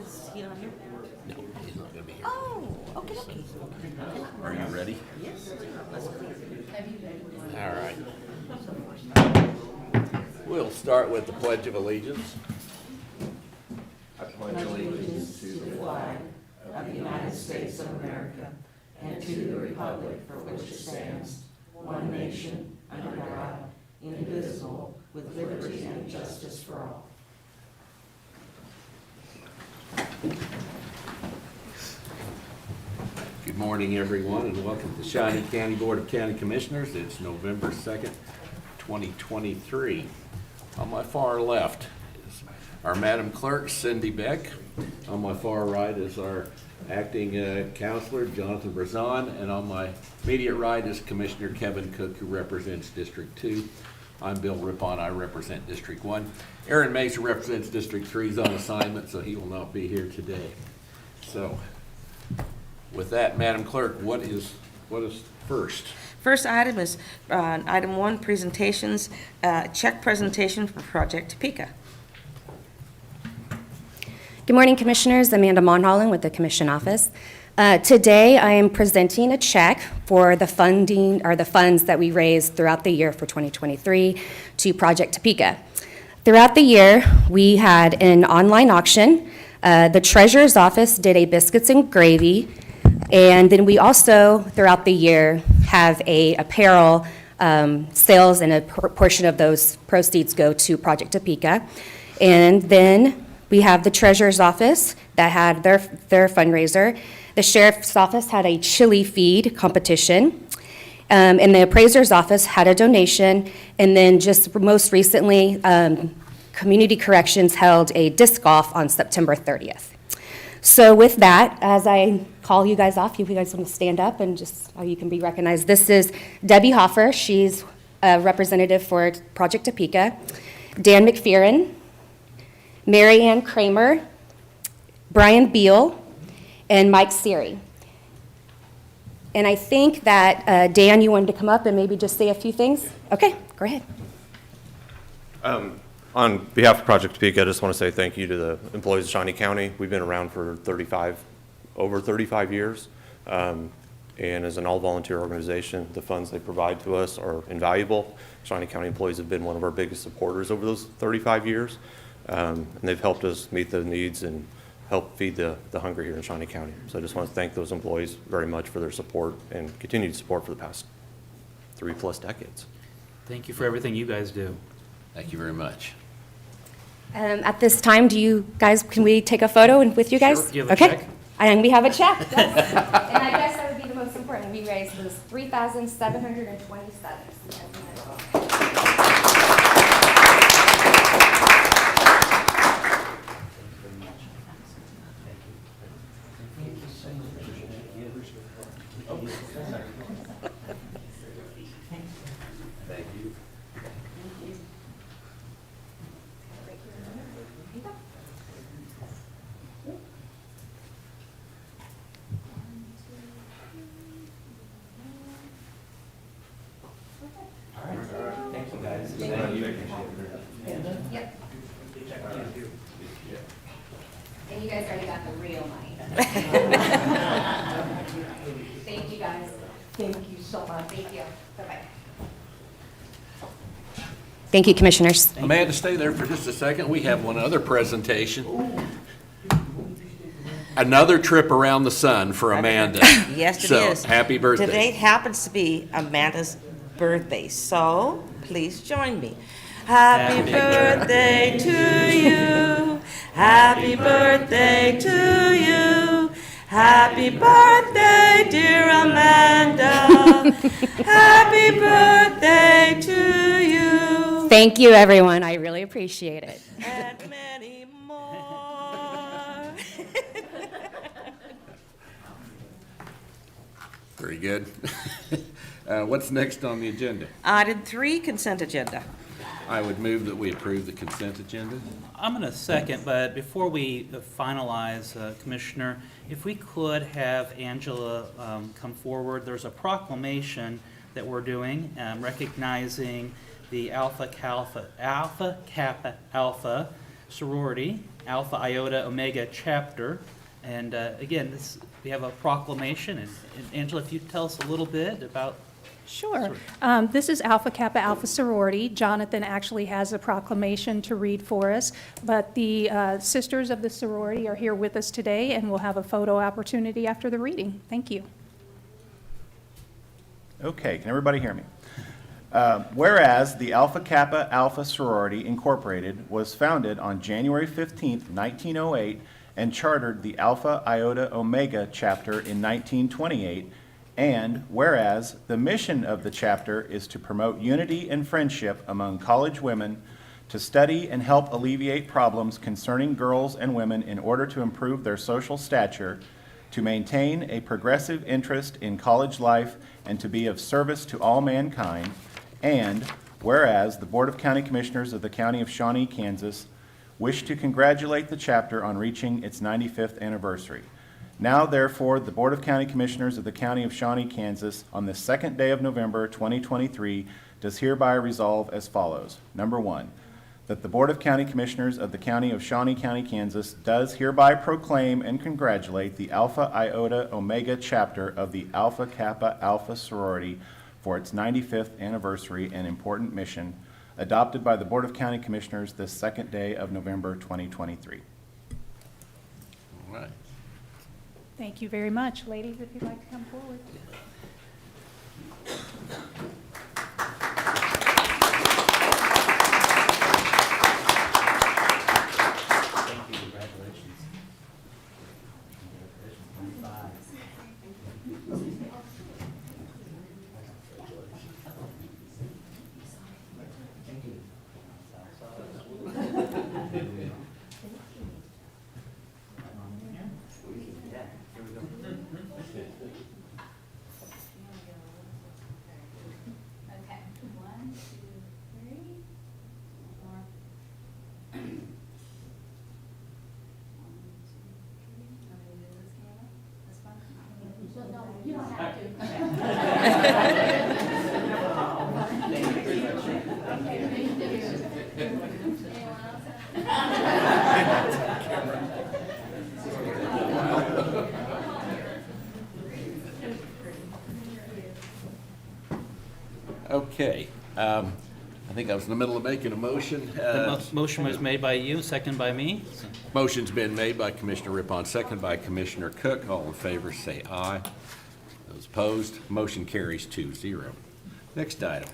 Is he not here? No, he's not going to be here. Oh, okay. Are you ready? Yes. Let's go. All right. We'll start with the Pledge of Allegiance. I pledge allegiance to the flag of the United States of America and to the republic for which it stands, one nation, under God, indivisible, with liberty and justice for all. Good morning, everyone, and welcome to Shawnee County Board of County Commissioners. It's November 2nd, 2023. On my far left is our Madam Clerk, Cindy Beck. On my far right is our acting counselor, Jonathan Brazon, and on my immediate right is Commissioner Kevin Cook, who represents District 2. I'm Bill Rippon, I represent District 1. Aaron Mason represents District 3, he's on assignment, so he will not be here today. So, with that, Madam Clerk, what is first? First item is item 1, presentations, check presentation for Project Topeka. Good morning, Commissioners. Amanda Monholland with the Commission Office. Today, I am presenting a check for the funding or the funds that we raised throughout the year for 2023 to Project Topeka. Throughout the year, we had an online auction. The Treasurer's Office did a biscuits and gravy, and then we also, throughout the year, have a apparel sales, and a portion of those proceeds go to Project Topeka. And then we have the Treasurer's Office that had their fundraiser. The Sheriff's Office had a chili feed competition. And the Appraiser's Office had a donation. And then just most recently, Community Corrections held a disc golf on September 30th. So with that, as I call you guys off, if you guys want to stand up and just so you can be recognized. This is Debbie Hoffer. She's a representative for Project Topeka. Dan McPheron, Mary Ann Kramer, Brian Beal, and Mike Seary. And I think that, Dan, you wanted to come up and maybe just say a few things? Okay, go ahead. On behalf of Project Topeka, I just want to say thank you to the employees of Shawnee County. We've been around for over 35 years. And as an all-volunteer organization, the funds they provide to us are invaluable. Shawnee County employees have been one of our biggest supporters over those 35 years. And they've helped us meet the needs and help feed the hunger here in Shawnee County. So I just want to thank those employees very much for their support and continued support for the past 3+ decades. Thank you for everything you guys do. Thank you very much. At this time, can we take a photo with you guys? Sure. Do you have a Okay. check? And we have a check. Yes. And I guess that would be the most important. We raised was $3,727. Thank you. Thank you, guys. Yep. And you guys already got the real money. Thank you, guys. Thank you so much. Thank you. Bye-bye. Thank you, Commissioners. Amanda, stay there for just a second. We have one other presentation. Another trip around the sun for Amanda. Yes, it So, is. happy birthday. Today happens to be Amanda's birthday, so please join me. Happy birthday to you. Happy birthday to you. Happy birthday, dear Amanda. Happy birthday to you. Thank you, everyone. I really appreciate it. And many more. Very good. What's next on the agenda? Item 3, consent agenda. I would move that we approve the consent agenda. I'm going to second, but before we finalize, Commissioner, if we could have Angela come forward. There's a proclamation that we're doing recognizing the Alpha Kappa Alpha sorority Alpha Iota Omega chapter. And again, we have a proclamation, and Angela, if you tell us a little bit about. Sure. This is Alpha Kappa Alpha Sorority. Jonathan actually has a proclamation to read for us, but the sisters of the sorority are here with us today, and we'll have a photo opportunity after the reading. Thank you. Okay, can everybody hear me? Whereas the Alpha Kappa Alpha Sorority Incorporated was founded on January 15th, 1908, and chartered the Alpha Iota Omega chapter in 1928, and whereas the mission of the chapter is to promote unity and friendship among college women, to study and help alleviate problems concerning girls and women in order to improve their social stature, to maintain a progressive interest in college life, and to be of service to all mankind, and whereas the Board of County Commissioners of the County of Shawnee, Kansas, wish to congratulate the chapter on reaching its 95th anniversary. Now, therefore, the Board of County Commissioners of the County of Shawnee, Kansas, on this second day of November 2023, does hereby resolve as follows. Number one, that the Board of County Commissioners of the County of Shawnee County, Kansas, does hereby proclaim and congratulate the Alpha Iota Omega chapter of the Alpha Kappa Alpha Sorority for its 95th anniversary and important mission, adopted by the Board of County Commissioners this second day of November 2023. All right. Thank you very much. Ladies, if you'd like to come forward. Thank you, congratulations. Okay, 1, 2, 3. One more. 1, 2, 3. Want me to do this, Kayla? This one? No, you don't have to. Anyone else? Okay, I think I was in the middle of making a motion. The motion was made by you, second by me. So, Motion's been made by Commissioner Rippon, second by Commissioner Cook. All in favor, say aye. Those opposed, motion carries 2-0. Next item.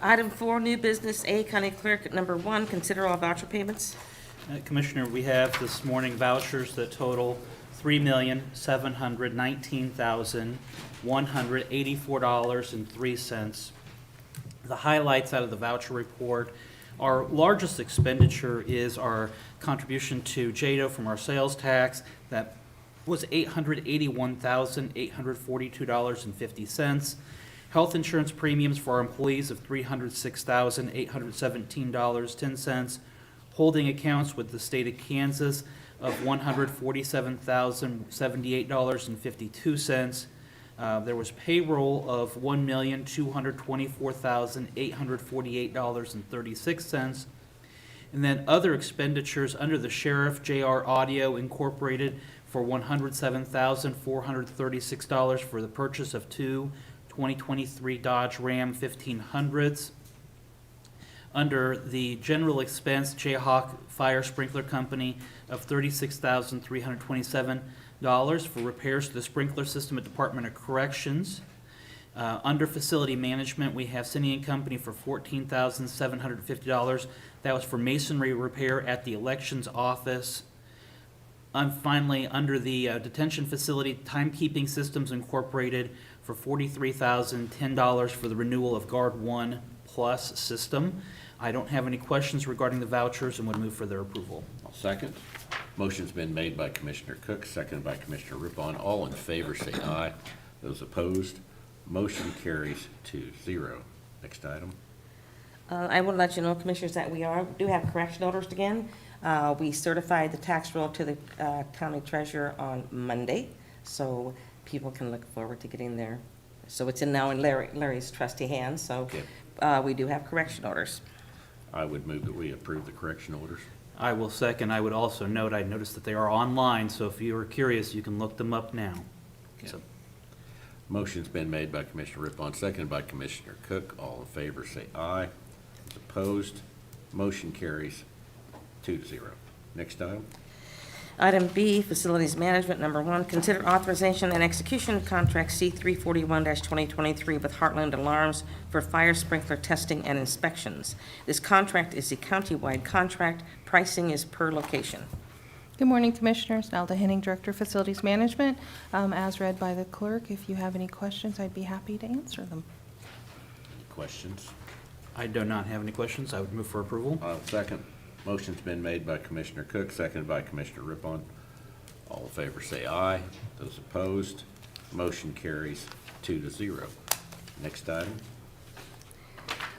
Item 4, new business, A, County Clerk, number 1, consider all voucher payments. Commissioner, we have this morning vouchers that total $3,719,184.03. The highlights out of the voucher report, our largest expenditure is our contribution to JADO from our sales tax. That was $881,842.50. Health insurance premiums for our employees of $306,817.10. Holding accounts with the state of Kansas of $147,078.52. There was payroll of $1,224,848.36. And then other expenditures under the Sheriff, JR Audio Incorporated for $107,436 for the purchase of 2 2023 Dodge Ram 1500s. Under the general expense, Jayhawk Fire Sprinkler Company of $36,327 for repairs to the sprinkler system at Department of Corrections. Under facility management, we have Cine and Company for $14,750. That was for masonry repair at the elections office. Finally, under the detention facility, Timekeeping Systems Incorporated for $43,010 for the renewal of Guard 1 Plus system. I don't have any questions regarding the vouchers and would move for their approval. I'll second. Motion's been made by Commissioner Cook, seconded by Commissioner Rippon. All in favor, say aye. Those opposed, motion carries 2-0. Next item. I will let you know, Commissioners, that we do have correction orders again. We certified the tax roll to the county treasurer on Monday, so people can look forward to getting there. So it's now in Larry's trusty hands, so Okay. we do have correction orders. I would move that we approve the correction orders. I will second. I would also note, I noticed that they are online, so if you are curious, you can look them up now. So, Motion's been made by Commissioner Rippon, seconded by Commissioner Cook. All in favor, say aye. Opposed? Motion carries 2-0. Next item. Item B, Facilities Management, number 1, consider authorization and execution of contract C-341-2023 with Heartland Alarms for fire sprinkler testing and inspections. This contract is a county-wide contract. Pricing is per location. Good morning, Commissioners. Nalda Henning, Director of Facilities Management. As read by the clerk, if you have any questions, I'd be happy to answer them. Any questions? I do not have any questions. I would move for approval. I'll second. Motion's been made by Commissioner Cook, seconded by Commissioner Rippon. All in favor, say aye. Those opposed, motion carries 2-0. Next item.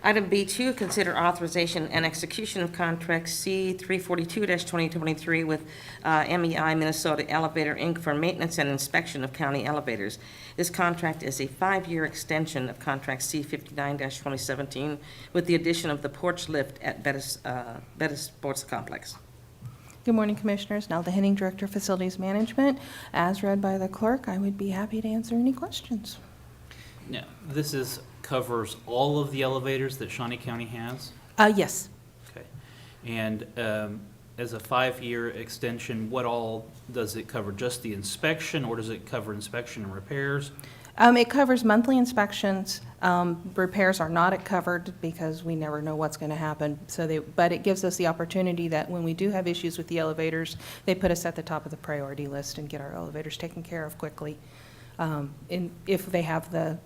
Item B2, consider authorization and execution of contract C-342-2023 with MEI Minnesota Elevator, Inc. for maintenance and inspection of county elevators. This contract is a 5-year extension of contract C-59-2017 with the addition of the porch lift at Bettis Sports Complex. Good morning, Commissioners. Nalda Henning, Director of Facilities Management. As read by the clerk, I would be happy to answer any questions. Now, this covers all of the elevators that Shawnee County has? Yes. Okay. And as a 5-year extension, what all does it cover? Just the inspection, or does it cover inspection and repairs? It covers monthly inspections. Repairs are not covered because we never know what's going to happen. But it gives us the opportunity that when we do have issues with the elevators, they put us at the top of the priority list and get our elevators taken care of quickly, if they have the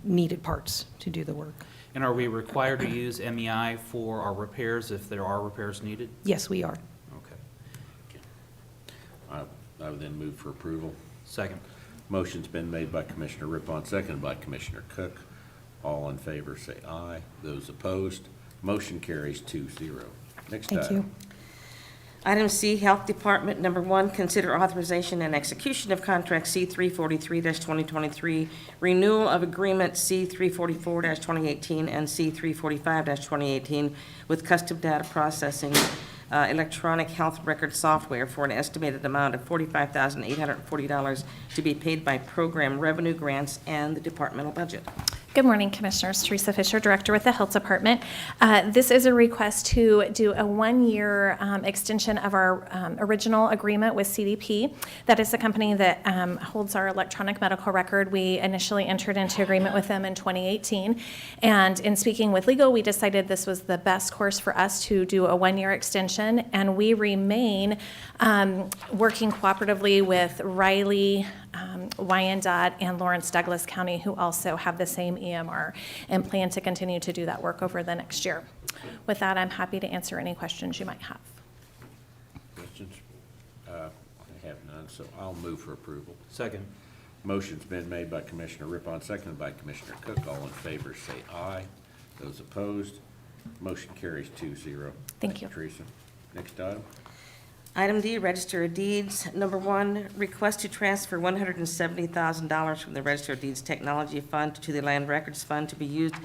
needed parts to do the work. And are we required to use MEI for our repairs if there are repairs needed? Yes, we are. Okay. I would then move for approval. Second. Motion's been made by Commissioner Rippon, seconded by Commissioner Cook. All in favor, say aye. Those opposed, motion carries 2-0. Next Thank item. you. Item C, Health Department, number 1, consider authorization and execution of contract C-343-2023, renewal of agreement C-344-2018 and C-345-2018 with Custom Data Processing electronic health record software for an estimated amount of $45,840 to be paid by program revenue grants and the departmental budget. Good morning, Commissioners. Teresa Fisher, Director with the Health Department. This is a request to do a 1-year extension of our original agreement with CDP. That is the company that holds our electronic medical record. We initially entered into agreement with them in 2018. And in speaking with legal, we decided this was the best course for us to do a 1-year extension. And we remain working cooperatively with Riley, Wyandotte, and Lawrence Douglas County, who also have the same EMR, and plan to continue to do that work over the next year. With that, I'm happy to answer any questions you might have. Questions? I have none, so I'll move for approval. Second. Motion's been made by Commissioner Rippon, seconded by Commissioner Cook. All in favor, say aye. Those opposed, motion carries 2-0. Thank you. Teresa. Next item. Item D, Register of Deeds. Number 1, request to transfer $170,000 from the Register of Deeds Technology Fund to the Land Records Fund to be used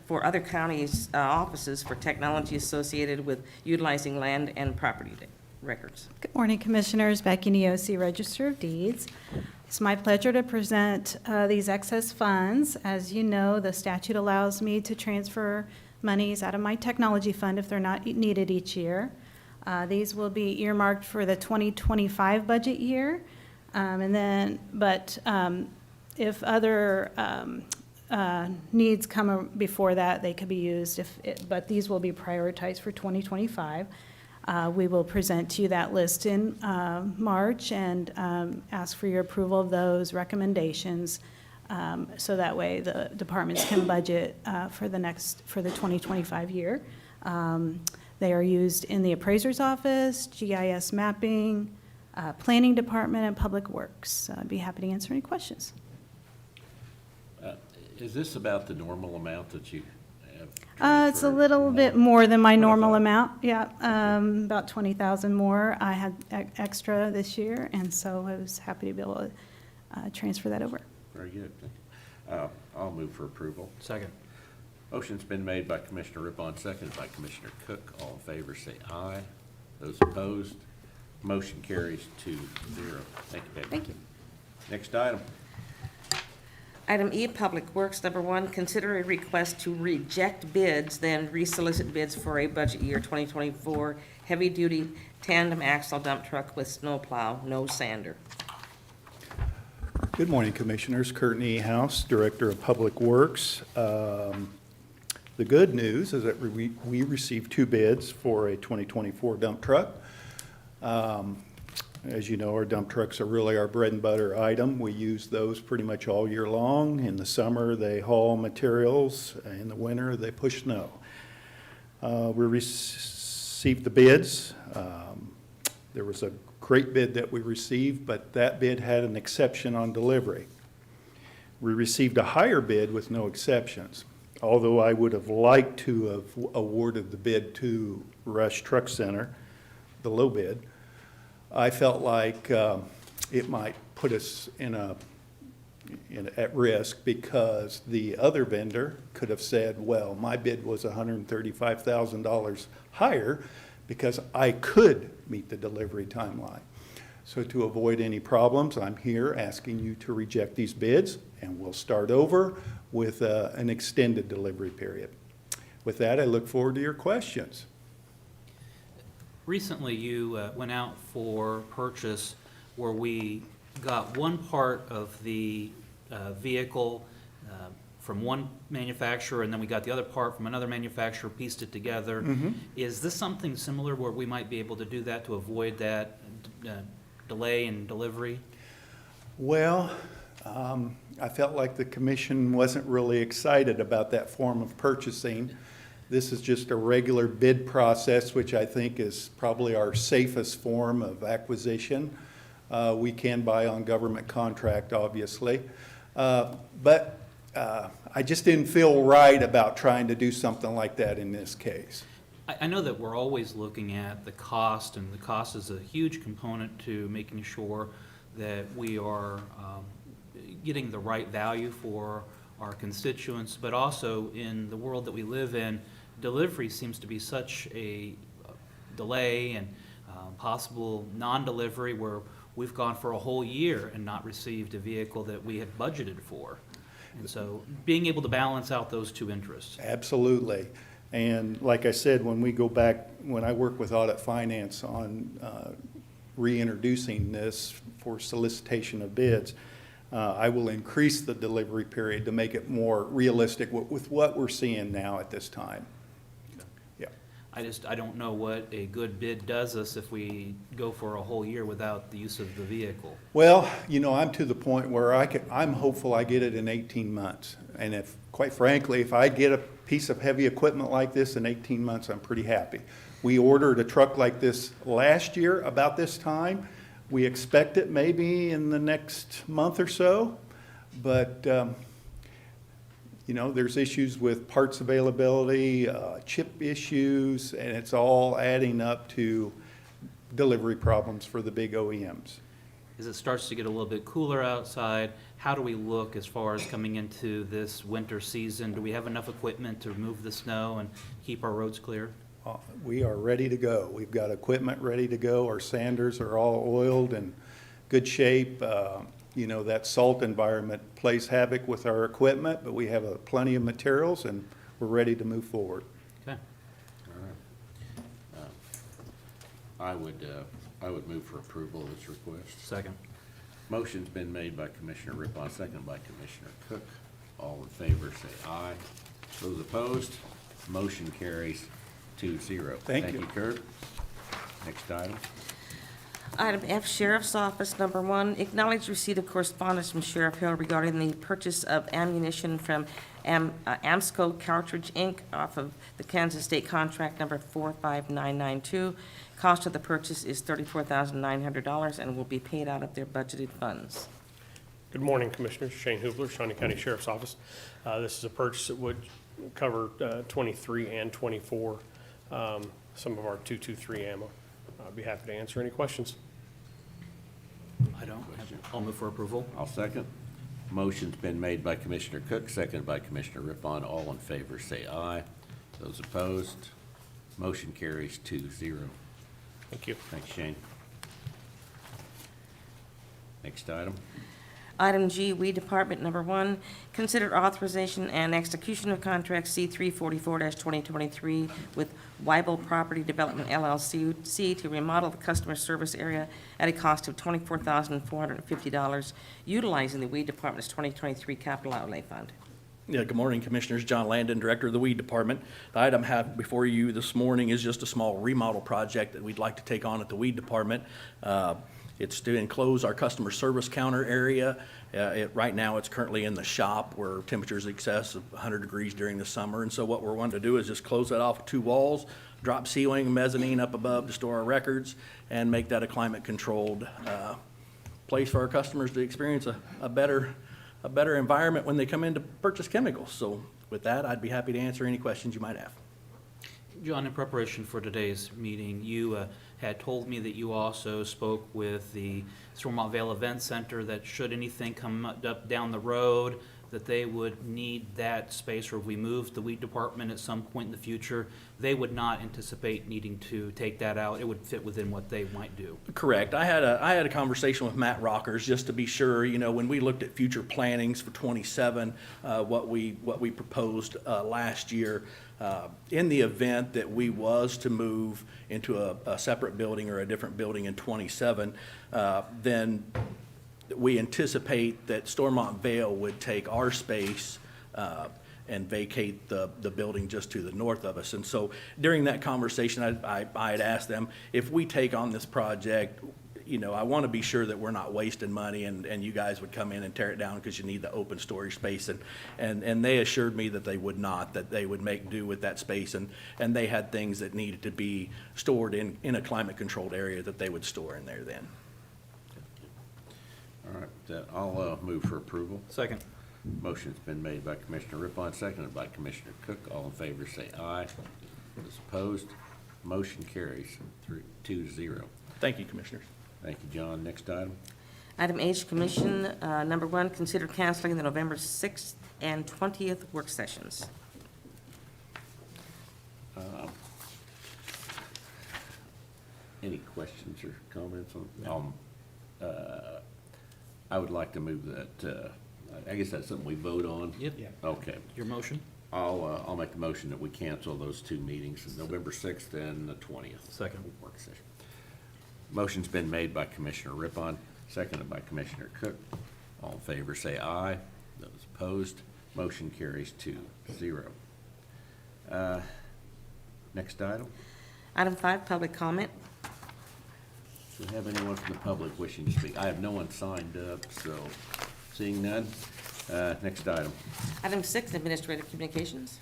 for other counties' offices for technology associated with utilizing land and property records. Good morning, Commissioners. Becky Neosi, Register of Deeds. It's my pleasure to present these excess funds. As you know, the statute allows me to transfer monies out of my technology fund if they're not needed each year. These will be earmarked for the 2025 budget year. If other needs come before that, they could be used, but these will be prioritized for 2025. We will present to you that list in March and ask for your approval of those recommendations, so that way the departments can budget for the 2025 year. They are used in the appraiser's office, GIS mapping, planning department, and public works. I'd be happy to answer any questions. Is this about the normal amount that you have? It's a transferred? little bit more than my normal amount, yeah, about 20,000 more. I had extra this year, and so I was happy to be able to transfer that over. Very good. Thank you. I'll move for approval. Second. Motion's been made by Commissioner Rippon, seconded by Commissioner Cook. All in favor, say aye. Those opposed, motion carries 2-0. Thank you, Peggy. Thank you. Next item. Item E, Public Works, number 1, consider a request to reject bids, then resolicit bids for a budget year 2024 heavy-duty tandem axle dump truck with snowplow, no sander. Good morning, Commissioners. Kurt Niehaus, Director of Public Works. The good news is that we received 2 bids for a 2024 dump truck. As you know, our dump trucks are really our bread and butter item. We use those pretty much all year long. In the summer, they haul materials. In the winter, they push snow. We received the bids. There was a great bid that we received, but that bid had an exception on delivery. We received a higher bid with no exceptions, although I would have liked to have awarded the bid to Rush Truck Center, the low bid. I felt like it might put us at risk because the other vendor could have said, well, my bid was $135,000 higher because I could meet the delivery timeline. So to avoid any problems, I'm here asking you to reject these bids, and we'll start over with an extended delivery period. With that, I look forward to your questions. Recently, you went out for purchase where we got one part of the vehicle from one manufacturer, and then we got the other part from another manufacturer, pieced it together. Is this something similar where we might be able to do that to avoid that delay in delivery? Well, I felt like the commission wasn't really excited about that form of purchasing. This is just a regular bid process, which I think is probably our safest form of acquisition. We can buy on government contract, obviously. But I just didn't feel right about trying to do something like that in this case. I know that we're always looking at the cost, and the cost is a huge component to making sure that we are getting the right value for our constituents, but also in the world that we live in, delivery seems to be such a delay and possible non-delivery where we've gone for a whole year and not received a vehicle that we had budgeted for. And so being able to balance out those two interests. Absolutely. And like I said, when we go back, when I work with Audit Finance on reintroducing this for solicitation of bids, I will increase the delivery period to make it more realistic with what we're seeing now at this time. Yeah. I don't know what a good bid does us if we go for a whole year without the use of the vehicle. Well, you know, I'm to the point where I'm hopeful I get it in 18 months. And if, quite frankly, if I get a piece of heavy equipment like this in 18 months, I'm pretty happy. We ordered a truck like this last year about this time. We expect it maybe in the next month or so, but you know, there's issues with parts availability, chip issues, and it's all adding up to delivery problems for the big OEMs. As it starts to get a little bit cooler outside, how do we look as far as coming into this winter season? Do we have enough equipment to remove the snow and keep our roads clear? We are ready to go. We've got equipment ready to go. Our sanders are all oiled and good shape. You know, that salt environment plays havoc with our equipment, but we have plenty of materials and we're ready to move forward. Okay. All right. I would move for approval of this request. Second. Motion's been made by Commissioner Rippon, seconded by Commissioner Cook. All in favor, say aye. Those opposed, motion carries 2-0. Thank you. Kurt. Next item. Item F, Sheriff's Office, number 1, acknowledge receipt of correspondence from Sheriff Hill regarding the purchase of ammunition from Amsco Cartridge, Inc., off of the Kansas State Contract number 45992. Cost of the purchase is $34,900 and will be paid out of their budgeted funds. Good morning, Commissioners. Shane Hubler, Shawnee County Sheriff's Office. This is a purchase that would cover 23 and 24, some of our 223 ammo. I'd be happy to answer any questions. I don't. I'll move for approval. I'll second. Motion's been made by Commissioner Cook, seconded by Commissioner Rippon. All in favor, say aye. Those opposed, motion carries 2-0. Thank you. Thanks, Shane. Next item. Item G, Weed Department, number 1, consider authorization and execution of contract C-344-2023 with Weibel Property Development LLC to remodel the customer service area at a cost of $24,450, utilizing the Weed Department's 2023 capital outlay fund. Yeah, good morning, Commissioners. John Landon, Director of the Weed Department. The item I have before you this morning is just a small remodel project that we'd like to take on at the Weed Department. It's to enclose our customer service counter area. Right now, it's currently in the shop where temperatures excess of 100 degrees during the summer. And so what we're wanting to do is just close that off with 2 walls, drop ceiling, mezzanine up above to store our records, and make that a climate-controlled place for our customers to experience a better environment when they come in to purchase chemicals. So with that, I'd be happy to answer any questions you might have. John, in preparation for today's meeting, you had told me that you also spoke with the Stormont Vale Event Center, that should anything come up down the road, that they would need that space, or if we moved the weed department at some point in the future, they would not anticipate needing to take that out. It would fit within what they might do. Correct. I had a conversation with Matt Rockers just to be sure, when we looked at future plannings for 27, what we proposed last year, in the event that we was to move into a separate building or a different building in 27, then we anticipate that Stormont Vale would take our space and vacate the building just to the north of us. And so during that conversation, I had asked them, if we take on this project, I want to be sure that we're not wasting money and you guys would come in and tear it down because you need the open storage space. And they assured me that they would not, that they would make do with that space. And they had things that needed to be stored in a climate-controlled area that they would store in there then. All right, I'll move for approval. Second. Motion's been made by Commissioner Rippon, seconded by Commissioner Cook. All in favor say aye. Those opposed, motion carries 2-0. Thank you, Commissioners. Thank you, John. Next item. Item H, Commission, number 1, consider canceling the November 6th and 20th work sessions. Any questions or comments on? I would like to move that, I guess that's something we vote on? Yep. Okay. Your motion? I'll make the motion that we cancel those 2 meetings, November 6th and the 20th. Second. Work session. Motion's been made by Commissioner Rippon, seconded by Commissioner Cook. All in favor say aye. Those opposed, motion carries 2-0. Next item. Item 5, public comment. Do we have anyone from the public wishing to speak? I have no one signed up, so seeing none. Next item. Item 6, administrative communications.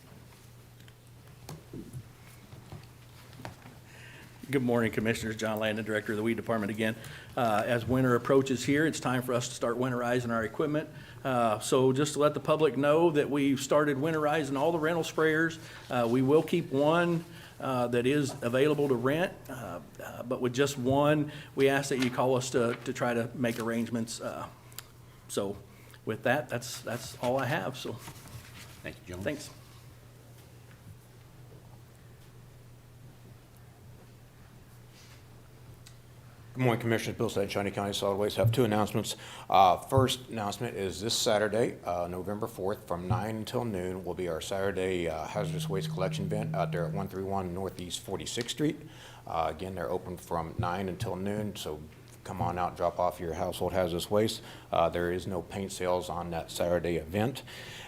Good morning, Commissioners. John Landon, Director of the Weed Department again. As winter approaches here, it's time for us to start winterizing our equipment. So just to let the public know that we've started winterizing all the rental sprayers. We will keep one that is available to rent, but with just one, we ask that you call us to try to make arrangements. So with that, that's all I have, so Thank you, John. thanks. Good morning, Commissioners. Bill Slade, Shawnee County Solid Waste. Have 2 announcements. First announcement is this Saturday, November 4th, from 9 until noon, will be our Saturday hazardous waste collection event out there at 131 Northeast 46th Street. Again, they're open from 9 until noon, so come on out, drop off your household hazardous waste. There is no paint sales on that Saturday event.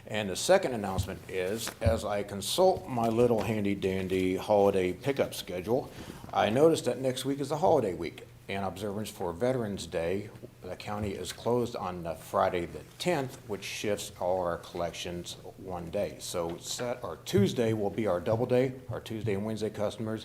And the second announcement is, as I consult my little handy-dandy holiday pickup schedule, I noticed that next week is a holiday week. In observance for Veterans Day, the county is closed on Friday the 10th, which shifts all our collections 1 day. So Tuesday will be our double day, our Tuesday and Wednesday customers,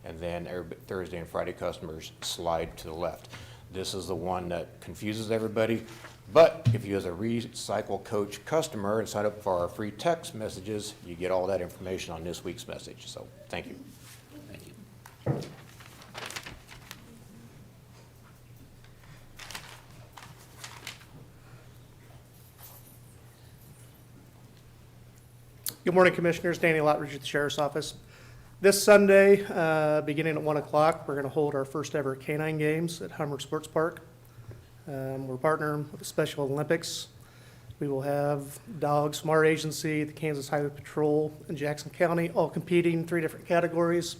and then Thursday and Friday customers slide to the left. This is the one that confuses everybody, but if you as a Recycle Coach customer and sign up for our free text messages, you get all that information on this week's message. So thank you. Thank you. Good morning, Commissioners. Danny Lottridge at the Sheriff's Office. This Sunday, beginning at 1 o'clock, we're going to hold our first ever canine games at Hummer Sports Park. We're partnering with the Special Olympics. We will have dogs from our agency, the Kansas Highway Patrol, and Jackson County, all competing in 3 different categories.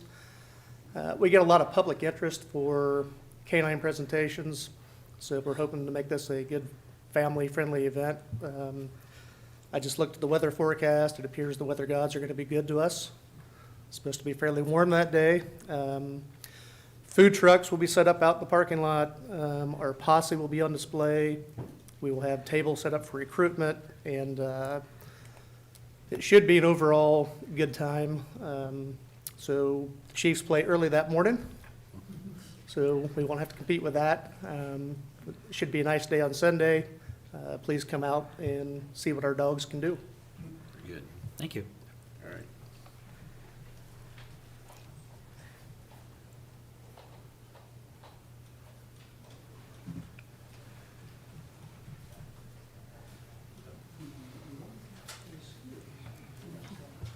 We get a lot of public interest for canine presentations, so we're hoping to make this a good family-friendly event. I just looked at the weather forecast. It appears the weather gods are going to be good to us. It's supposed to be fairly warm that day. Food trucks will be set up out in the parking lot. Our posse will be on display. We will have tables set up for recruitment, and it should be an overall good time. So the Chiefs play early that morning, so we won't have to compete with that. It should be a nice day on Sunday. Please come out and see what our dogs can do. Good. Thank you. All right.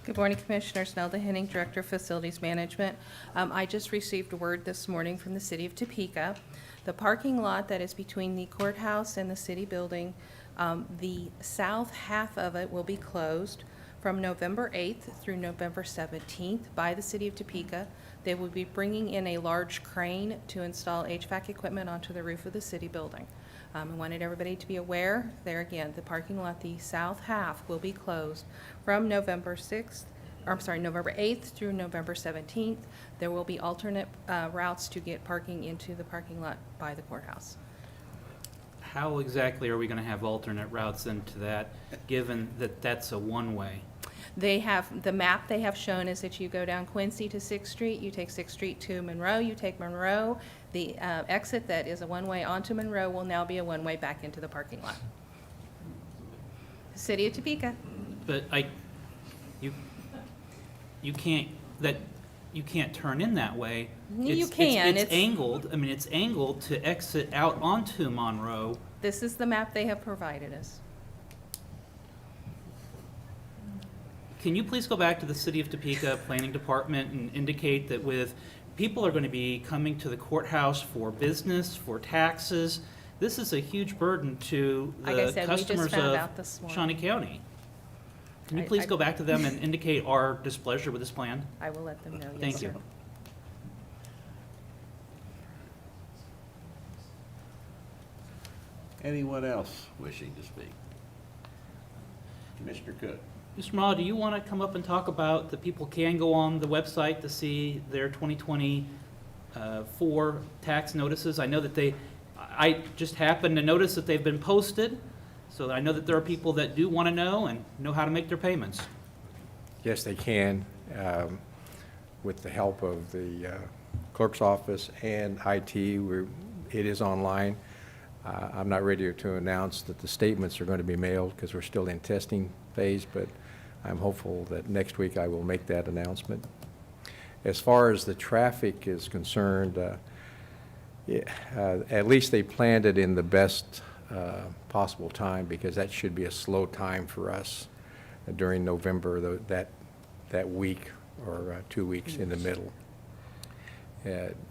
Good morning, Commissioners. Nelda Henning, Director of Facilities Management. I just received word this morning from the City of Topeka. The parking lot that is between the courthouse and the city building, the south half of it will be closed from November 8th through November 17th by the City of Topeka. They will be bringing in a large crane to install HVAC equipment onto the roof of the city building. I wanted everybody to be aware, there again, the parking lot, the south half will be closed from November 8th through November 17th. There will be alternate routes to get parking into the parking lot by the courthouse. How exactly are we going to have alternate routes into that, given that that's a one-way? They have, the map they have shown is that you go down Quincy to 6th Street, you take 6th Street to Monroe, you take Monroe. The exit that is a one-way onto Monroe will now be a one-way back into the parking lot. City of Topeka. But you can't turn in that way. You can. It's angled. I mean, it's angled to exit out onto Monroe. This is the map they have provided us. Can you please go back to the City of Topeka Planning Department and indicate that with people are going to be coming to the courthouse for business, for taxes, this is a huge burden to Like I the said, we just customers found of out this morning. Shawnee County? Can you please go back to them and indicate our displeasure with this plan? I will let them know, yes, Thank sir. you. Anyone else wishing to speak? Commissioner Cook. Mr. Mah, do you want to come up and talk about that people can go on the website to see their 2024 tax notices? I know that I just happened to notice that they've been posted, so I know that there are people that do want to know and know how to make their payments. Yes, they can, with the help of the clerk's office and IT. It is online. I'm not ready to announce that the statements are going to be mailed because we're still in testing phase, but I'm hopeful that next week I will make that announcement. As far as the traffic is concerned, at least they planned it in the best possible time, because that should be a slow time for us during November, that week or 2 weeks in the middle.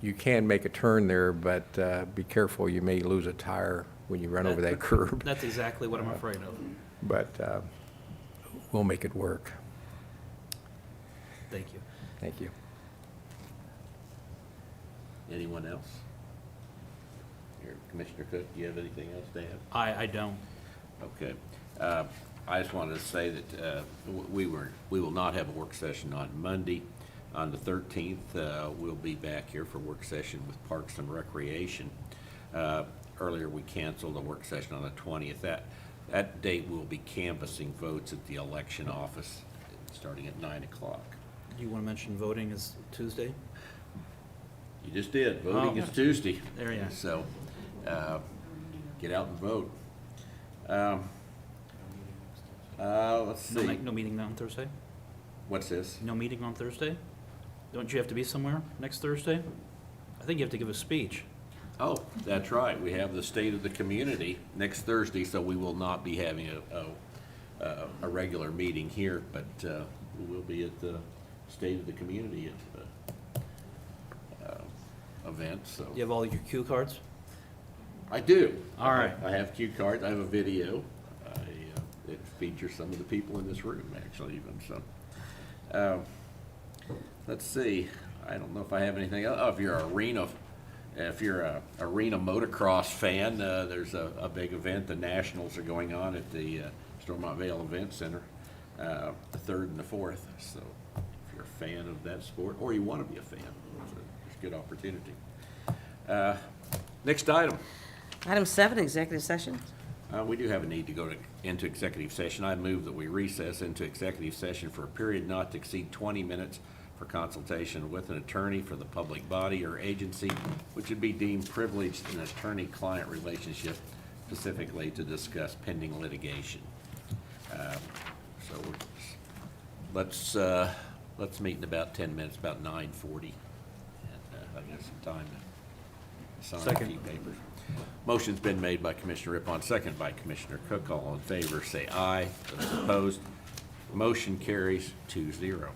You can make a turn there, but be careful, you may lose a tire when you run over that curb. That's exactly what I'm afraid of. But we'll make it work. Thank you. Thank you. Anyone else? Here, Commissioner Cook, do you have anything else to add? I don't. Okay. I just wanted to say that we will not have a work session on Monday. On the 13th, we'll be back here for work session with Parks and Recreation. Earlier, we canceled a work session on the 20th. That date we'll be canvassing votes at the election office, starting at 9 o'clock. Do you want to mention voting is Tuesday? You just did. Voting is Tuesday. There you are. So, get out and vote. Let's see. No meeting on Thursday? What's this? No meeting on Thursday? Don't you have to be somewhere next Thursday? I think you have to give a speech. Oh, that's right. We have the State of the Community next Thursday, so we will not be having a regular meeting here, but we will be at the State of the Community event, so. You have all your cue cards? I do. All right. I have cue cards, I have a video. It features some of the people in this room, actually, even, so. Let's see, I don't know if I have anything else. Oh, if you're a arena motocross fan, there's a big event. The Nationals are going on at the Stormont Vale Event Center, the 3rd and the 4th. So if you're a fan of that sport, or you want to be a fan, it's a good opportunity. Next item. Item 7, executive session. We do have a need to go into executive session. I move that we recess into executive session for a period not to exceed 20 minutes for consultation with an attorney for the public body or agency which would be deemed privileged in an attorney-client relationship, specifically to discuss pending litigation. So let's meet in about 10 minutes, about 9:40. And I got some time to sign a Second. few papers. Motion's been made by Commissioner Rippon, second by Commissioner Cook. All in favor, say aye. Those opposed, motion carries 2-0.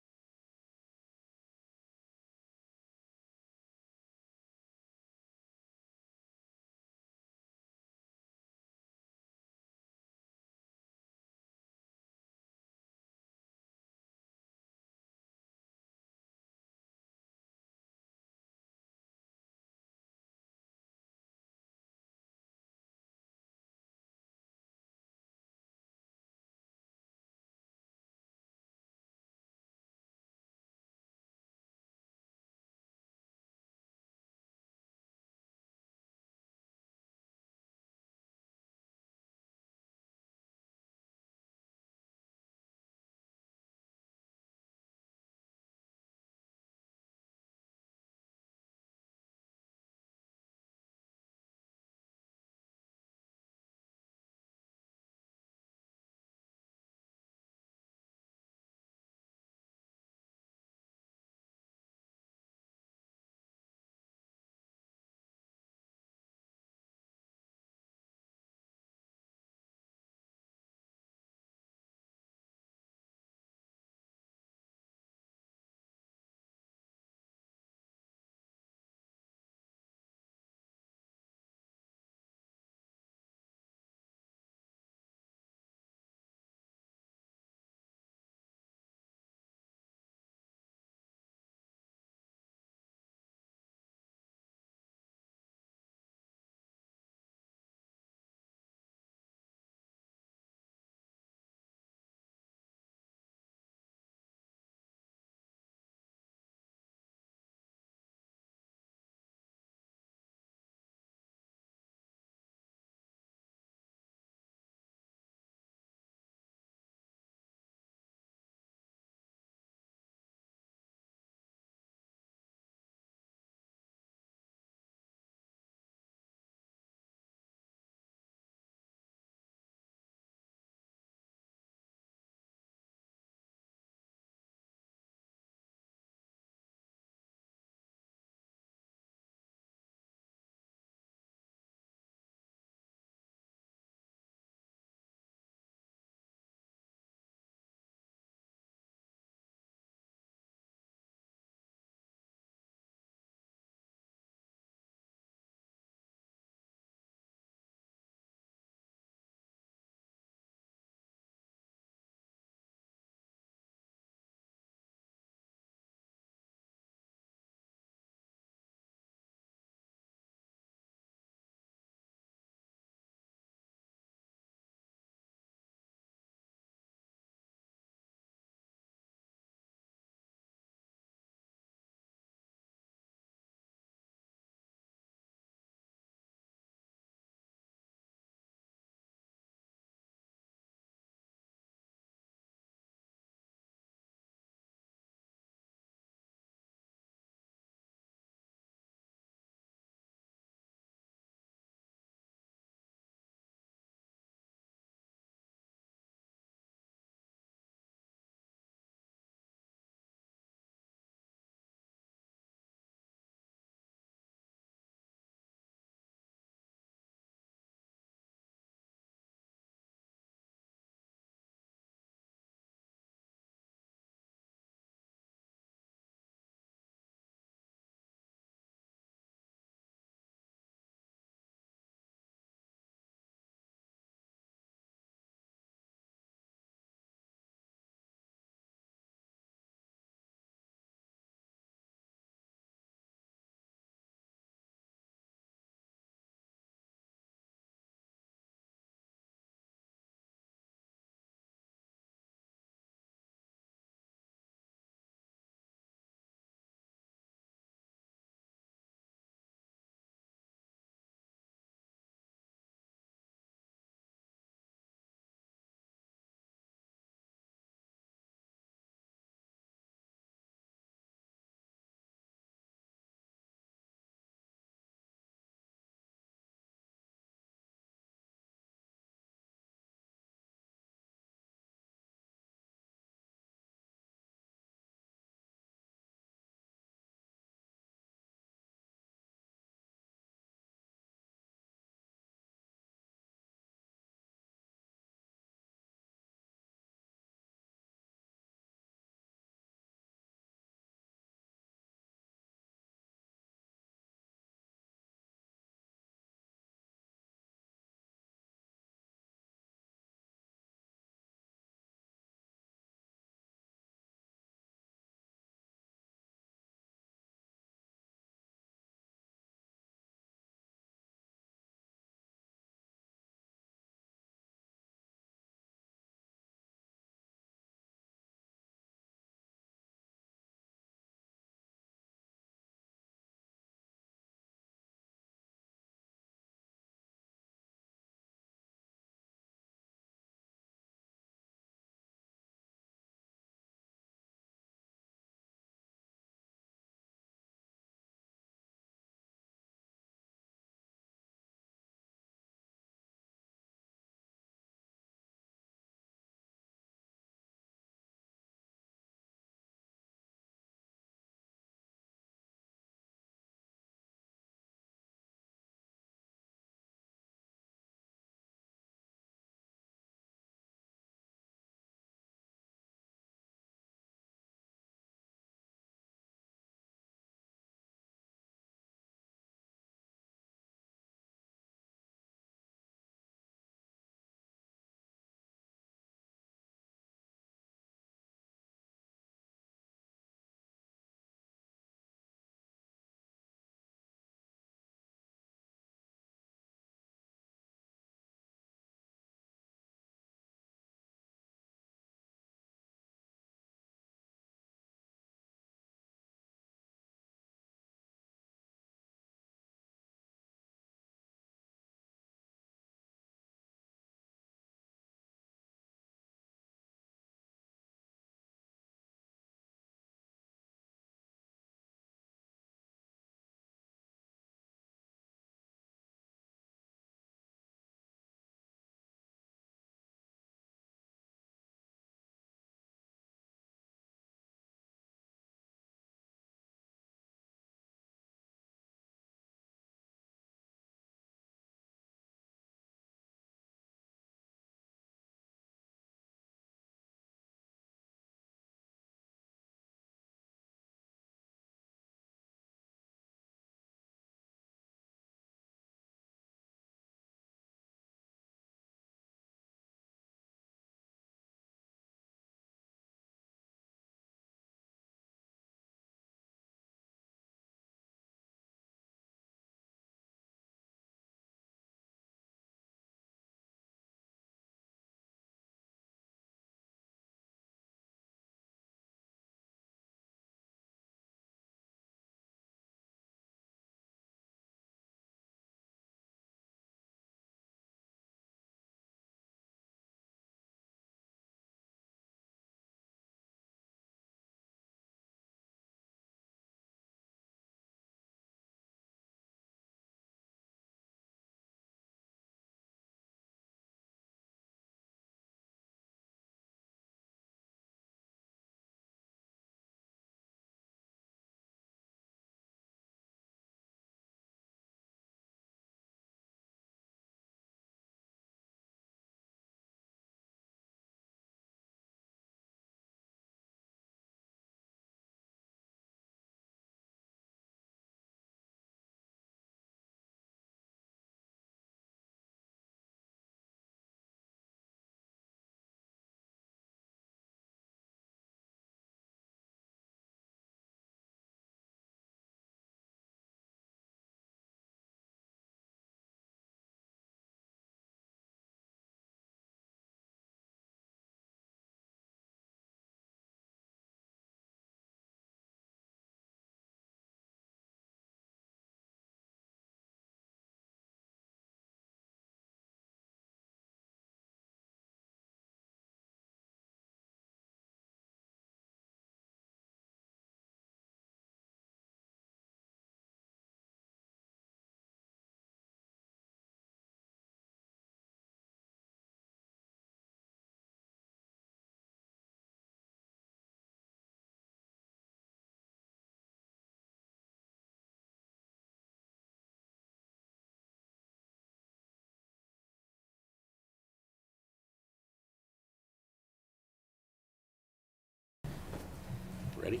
Ready?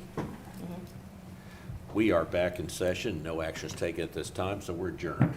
We are back in session. No actions taken at this time, so we're adjourned.